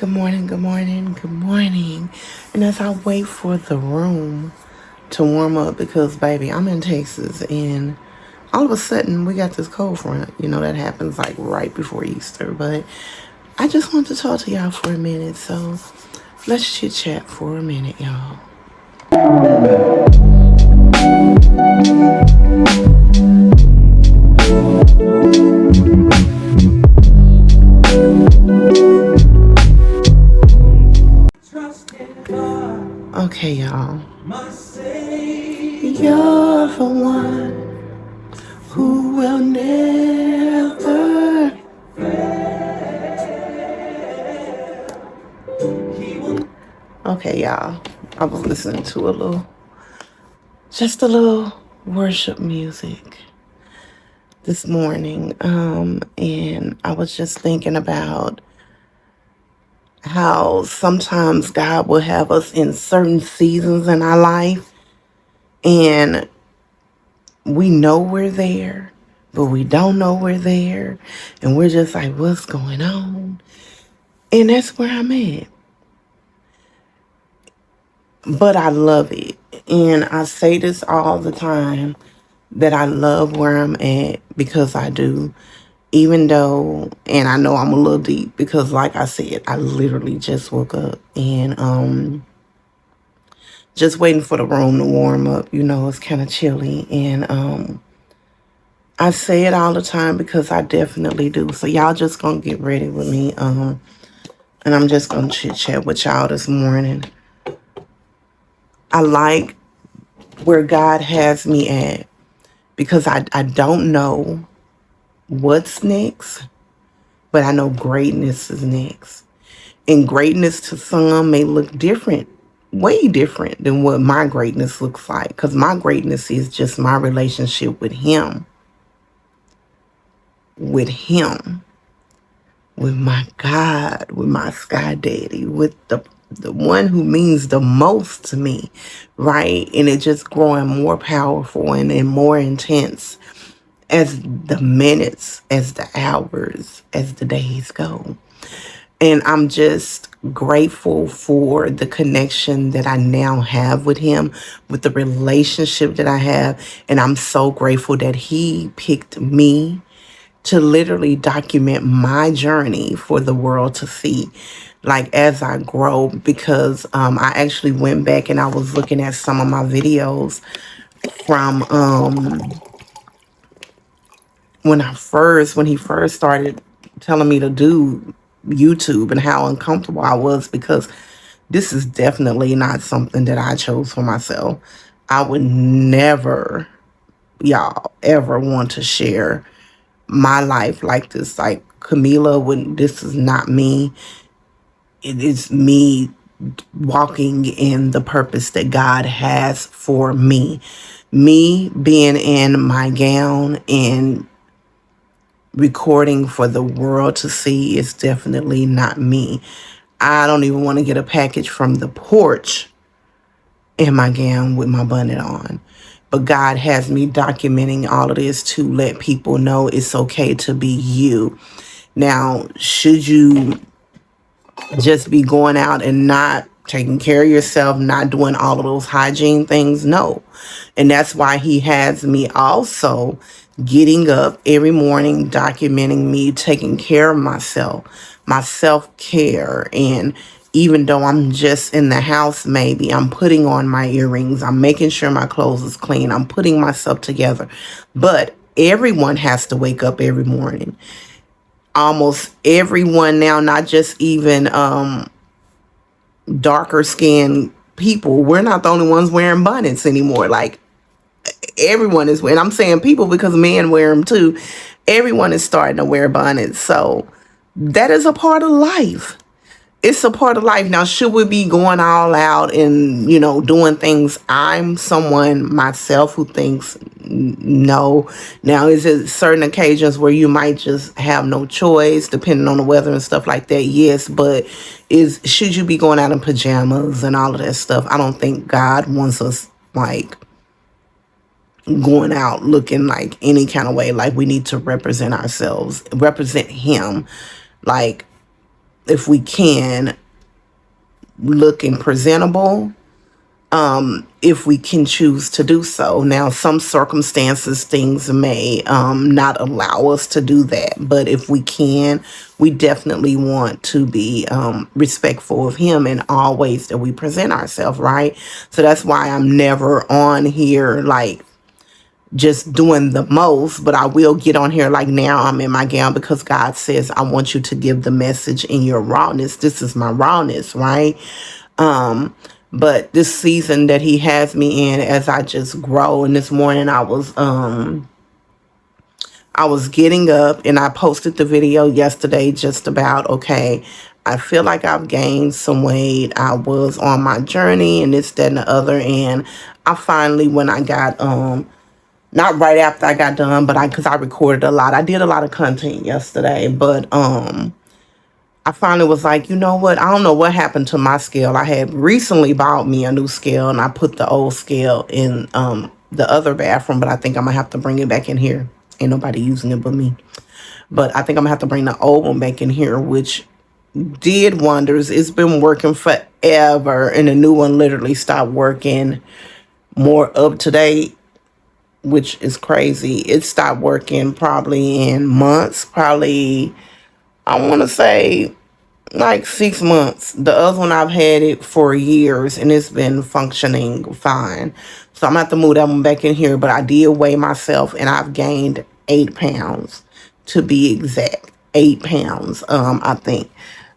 Good morning, good morning, good morning. And as I wait for the room to warm up, because baby, I'm in Texas and all of a sudden we got this cold front. That happens like right before Easter. But I just want to talk to y'all for a minute. So let's chit chat for a minute, y'all. Okay, y'all. You're the one who will never. Okay, y'all. I was listening to just a little worship music this morning. And I was just thinking about how sometimes God will have us in certain seasons in our life and we know we're there, but we don't know we're there. And we're just like, what's going on? And that's where I'm at. But I love it. And I say this all the time that I love where I'm at because I do. Even though, and I know I'm a little deep because like I said, I literally just woke up and just waiting for the room to warm up. It's kind of chilly. And I say it all the time because I definitely do. So y'all just gonna get ready with me. And I'm just gonna chit chat with y'all this morning. I like where God has me at because I don't know what's next, but I know greatness is next. And greatness to some may look different, way different than what my greatness looks like. Because my greatness is just my relationship with Him, with my God, with my Sky Daddy, with the one who means the most to me, right? And it just growing more powerful and more intense as the minutes, as the hours, as the days go. And I'm just grateful for the connection that I now have with Him, with the relationship that I have. And I'm so grateful that He picked me to literally document my journey for the world to see, like as I grow, because I actually went back and I was looking at some of my videos from when he first started telling me to do YouTube, and how uncomfortable I was because this is definitely not something that I chose for myself. I would never, y'all, ever want to share my life like this. Like Camila, when this is not me. It is me walking in the purpose that God has for me. Me being in my gown and recording for the world to see is definitely not me. I don't even want to get a package from the porch in my gown with my bonnet on. But God has me documenting all of this to let people know it's okay to be you. Now, should you just be going out and not taking care of yourself, not doing all of those hygiene things? No. And that's why He has me also getting up every morning, documenting me, taking care of myself, my self-care. And even though I'm just in the house, maybe I'm putting on my earrings, I'm making sure my clothes is clean, I'm putting myself together. But everyone has to wake up every morning. Almost everyone now, not just even darker skinned people. We're not the only ones wearing bonnets anymore. Like everyone is wearing. I'm saying people because men wear them too. Everyone is starting to wear bonnets. So that is a part of life. It's a part of life. Now, should we be going all out and, doing things? I'm someone myself who thinks no. Now, is it certain occasions where you might just have no choice depending on the weather and stuff like that? Yes, but should you be going out in pajamas and all of that stuff? I don't think God wants us like going out looking like any kind of way. Like we need to represent ourselves, represent Him. Like if we can, looking presentable, if we can choose to do so. Now, some circumstances, things may not allow us to do that, but if we can, we definitely want to be respectful of him in all ways that we present ourselves, right? So that's why I'm never on here like just doing the most, but I will get on here like now I'm in my gown, because God says I want you to give the message in your rawness. This is my rawness, right? But this season that he has me in, as I just grow, and this morning I was getting up and I posted the video yesterday just about, okay, I feel like I've gained some weight. I was on my journey and this, that, and the other. And I finally, when I got, not right after I got done, but because I recorded a lot. I did a lot of content yesterday, but I finally was like, you know what? I don't know what happened to my scale. I had recently bought me a new scale and I put the old scale in the other bathroom, but I think I'm gonna have to bring it back in here. Ain't nobody using it but me. But I think I'm gonna have to bring the old one back in here, which did wonders. It's been working forever, and the new one literally stopped working more up to date, which is crazy. It stopped working probably in months, probably, I want to say like 6 months. The other one, I've had it for years and it's been functioning fine. So I'm gonna have to move that one back in here. But I did weigh myself and I've gained 8 pounds, to be exact. 8 pounds. I think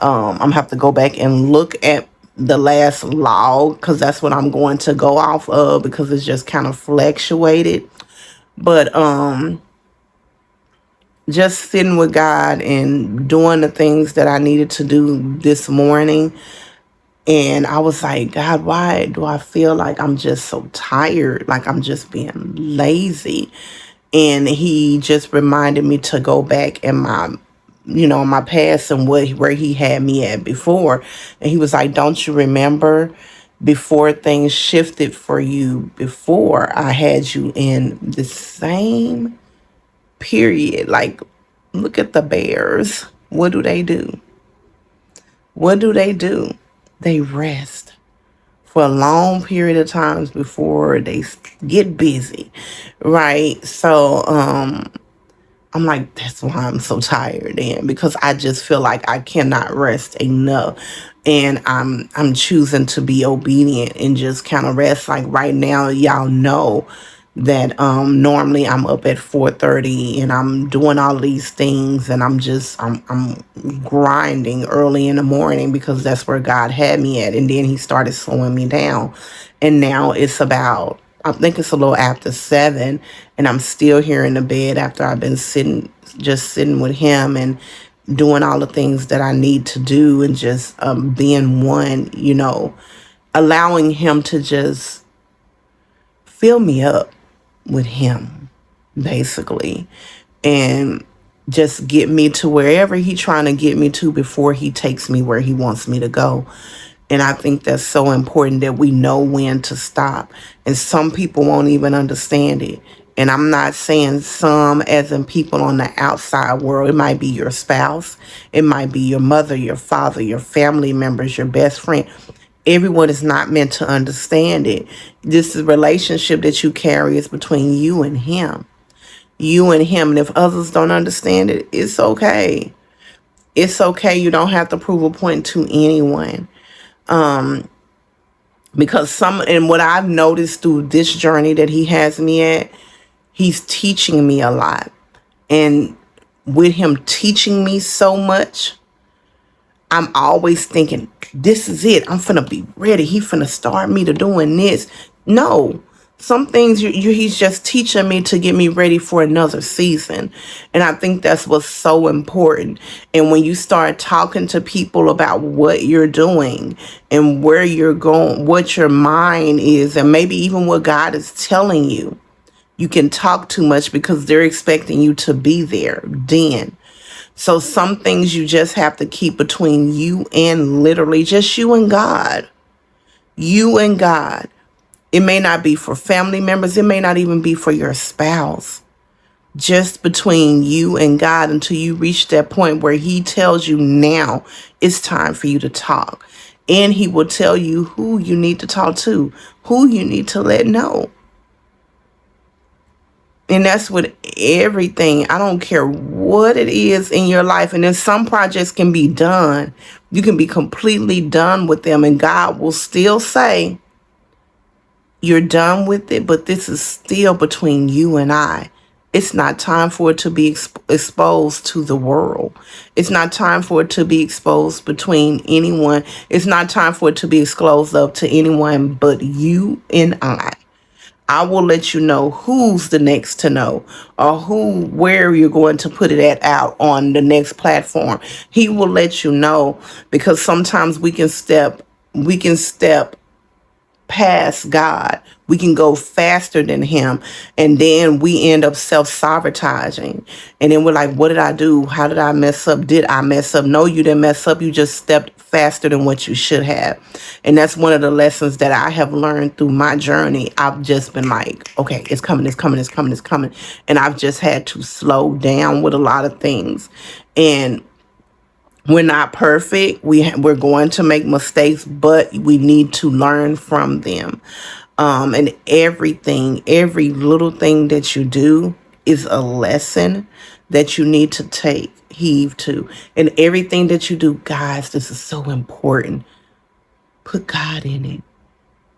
I'm gonna have to go back and look at the last log, because that's what I'm going to go off of, because it's just kind of fluctuated. But just sitting with God and doing the things that I needed to do this morning. And I was like, God, why do I feel like I'm just so tired? Like I'm just being lazy. And he just reminded me to go back in my, my past and where he had me at before. And he was like, don't you remember before things shifted for you, before I had you in the same period? Like, look at the bears. What do they do? What do they do? They rest for a long period of times before they get busy, right? So I'm like, that's why I'm so tired, and because I just feel like I cannot rest enough. And I'm choosing to be obedient and just kind of rest. Like right now, y'all know that normally I'm up at 4:30 and I'm doing all these things, and I'm grinding early in the morning, because that's where God had me at. And then he started slowing me down. And now it's about, I think it's a little after 7, and I'm still here in the bed after I've been sitting with him and doing all the things that I need to do, and just being one, allowing him to just fill me up with him, basically, and just get me to wherever he's trying to get me to before he takes me where he wants me to go. And I think that's so important, that we know when to stop. And some people won't even understand it. And I'm not saying some as in people on the outside world. It might be your spouse. It might be your mother, your father, your family members, your best friend. Everyone is not meant to understand it. This is relationship that you carry is between you and him. You and him. And if others don't understand it, it's okay. It's okay. You don't have to prove a point to anyone. Because and what I've noticed through this journey that he has me at, he's teaching me a lot. And with him teaching me so much, I'm always thinking, this is it. I'm finna be ready. He finna start me to doing this. No, some things he's just teaching me to get me ready for another season. And I think that's what's so important. And when you start talking to people about what you're doing and where you're going, what your mind is, and maybe even what God is telling you, you can talk too much because they're expecting you to be there then. So some things you just have to keep between you and literally just you and God. You and God. It may not be for family members. It may not even be for your spouse. just between you and God until you reach that point where he tells you now it's time for you to talk. And he will tell you who you need to talk to, who you need to let know. And that's with everything. I don't care what it is in your life. And then some projects can be done. You can be completely done with them. And God will still say, you're done with it, but this is still between you and I. It's not time for it to be exposed to the world. It's not time for it to be exposed between anyone. It's not time for it to be disclosed up to anyone but you and I. I will let you know who's the next to know, or where you're going to put it out on the next platform. He will let you know, because sometimes we can step past God. We can go faster than him, and then we end up self-sabotaging. And then we're like, what did I do? How did I mess up? Did I mess up? No, you didn't mess up. You just stepped faster than what you should have. And that's one of the lessons that I have learned through my journey. I've just been like, okay, it's coming, it's coming, it's coming, it's coming. And I've just had to slow down with a lot of things. And we're not perfect. We're going to make mistakes, but we need to learn from them. And every little thing that you do is a lesson that you need to take heed to. And everything that you do, guys, this is so important. Put God in it.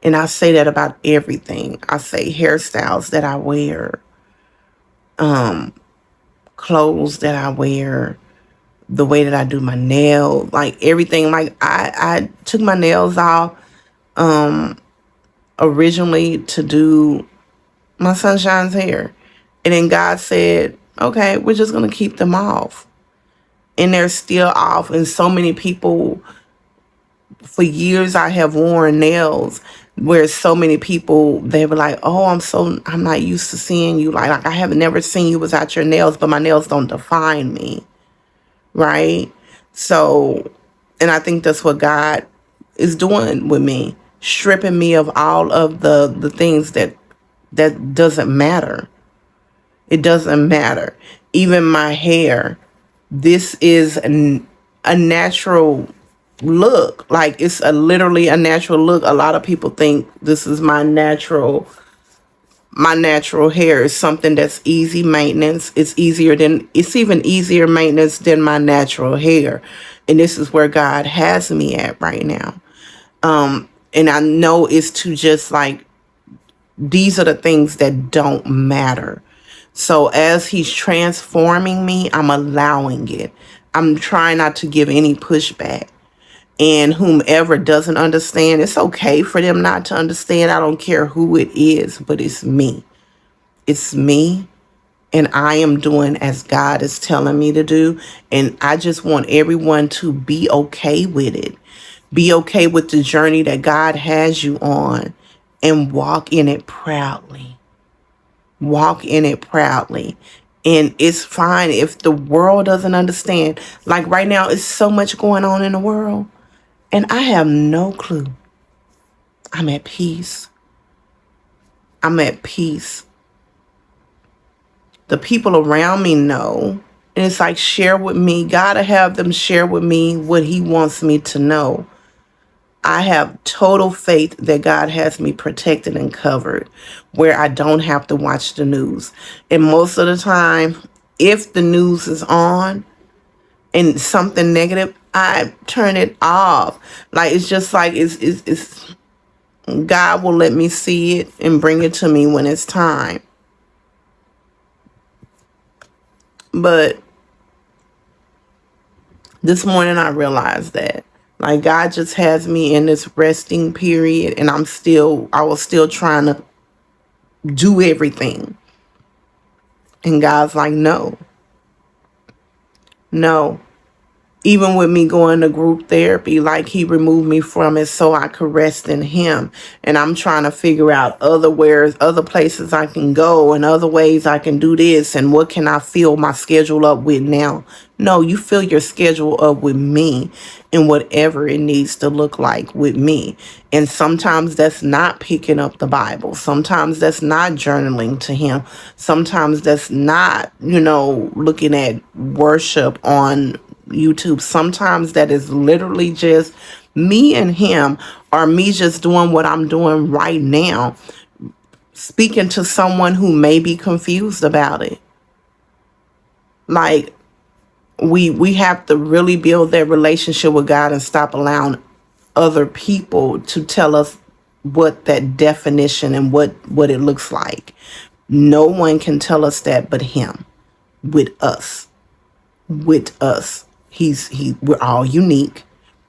And I say that about everything. I say hairstyles that I wear, clothes that I wear, the way that I do my nails, like everything. Like I took my nails off originally to do my sunshine's hair. And then God said, okay, we're just going to keep them off. And they're still off. And so many people, for years, I have worn nails where so many people, they were like, oh, I'm not used to seeing you. Like I have never seen you without your nails, but my nails don't define me. Right? So, and I think that's what God is doing with me, stripping me of all of the things that doesn't matter. It doesn't matter. Even my hair, this is a natural look. Like it's literally a natural look. A lot of people think this is my natural hair is something that's easy maintenance. It's even easier maintenance than my natural hair. And this is where God has me at right now. And I know it's to just like, these are the things that don't matter. So as he's transforming me, I'm allowing it. I'm trying not to give any pushback. And whomever doesn't understand, it's okay for them not to understand. I don't care who it is, but it's me. It's me. And I am doing as God is telling me to do. And I just want everyone to be okay with it. Be okay with the journey that God has you on, and walk in it proudly. Walk in it proudly. And it's fine if the world doesn't understand. Like right now, it's so much going on in the world, and I have no clue. I'm at peace. I'm at peace. The people around me know. And it's like, share with me. Gotta have them share with me what he wants me to know. I have total faith that God has me protected and covered, where I don't have to watch the news. And most of the time, if the news is on and something negative, I turn it off. Like it's just like it's God will let me see it and bring it to me when it's time. But this morning I realized that like God just has me in this resting period, and I was still trying to do everything. And God's like, no. Even with me going to group therapy, like he removed me from it so I could rest in him. And I'm trying to figure out other places I can go and other ways I can do this and what can I fill my schedule up with now. No, you fill your schedule up with me and whatever it needs to look like with me. And sometimes that's not picking up the Bible. Sometimes that's not journaling to him. Sometimes that's not, looking at worship on YouTube. Sometimes that is literally just me and him, or me just doing what I'm doing right now, speaking to someone who may be confused about it. Like, we have to really build that relationship with God and stop allowing other people to tell us what that definition and what it looks like. No one can tell us that but him. With us. We're all unique,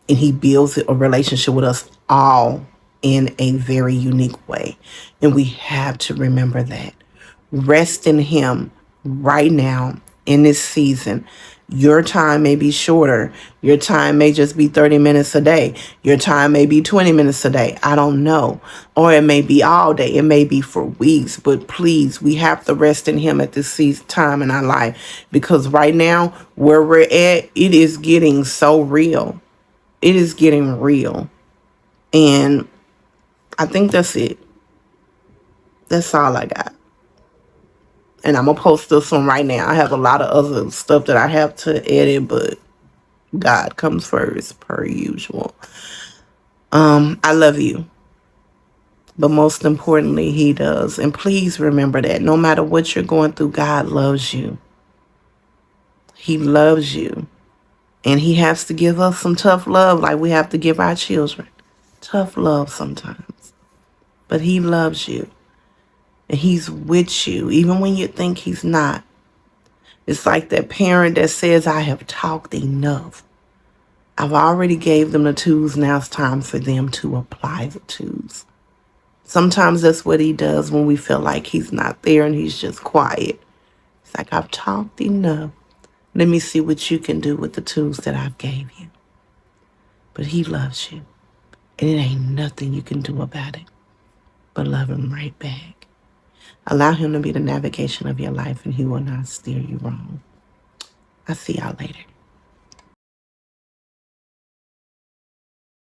and he builds a relationship with us all in a very unique way. And we have to remember that. Rest in him right now in this season. Your time may be shorter. Your time may just be 30 minutes a day. Your time may be 20 minutes a day. I don't know. Or it may be all day. It may be for weeks. But please, we have to rest in him at this time in our life. Because right now, where we're at, it is getting so real. It is getting real. And I think that's it. That's all I got. And I'm going to post this one right now. I have a lot of other stuff that I have to edit, but God comes first, per usual. I love you. But most importantly, he does. And please remember that no matter what you're going through, God loves you. He loves you. And he has to give us some tough love like we have to give our children. Tough love sometimes. But he loves you. And he's with you, even when you think he's not. It's like that parent that says, I have talked enough. I've already gave them the tools. Now it's time for them to apply the tools. Sometimes that's what he does when we feel like he's not there and he's just quiet. It's like, I've talked enough. Let me see what you can do with the tools that I've gave you. But he loves you. And it ain't nothing you can do about it but love him right back. Allow him to be the navigation of your life, and he will not steer you wrong. I'll see y'all later.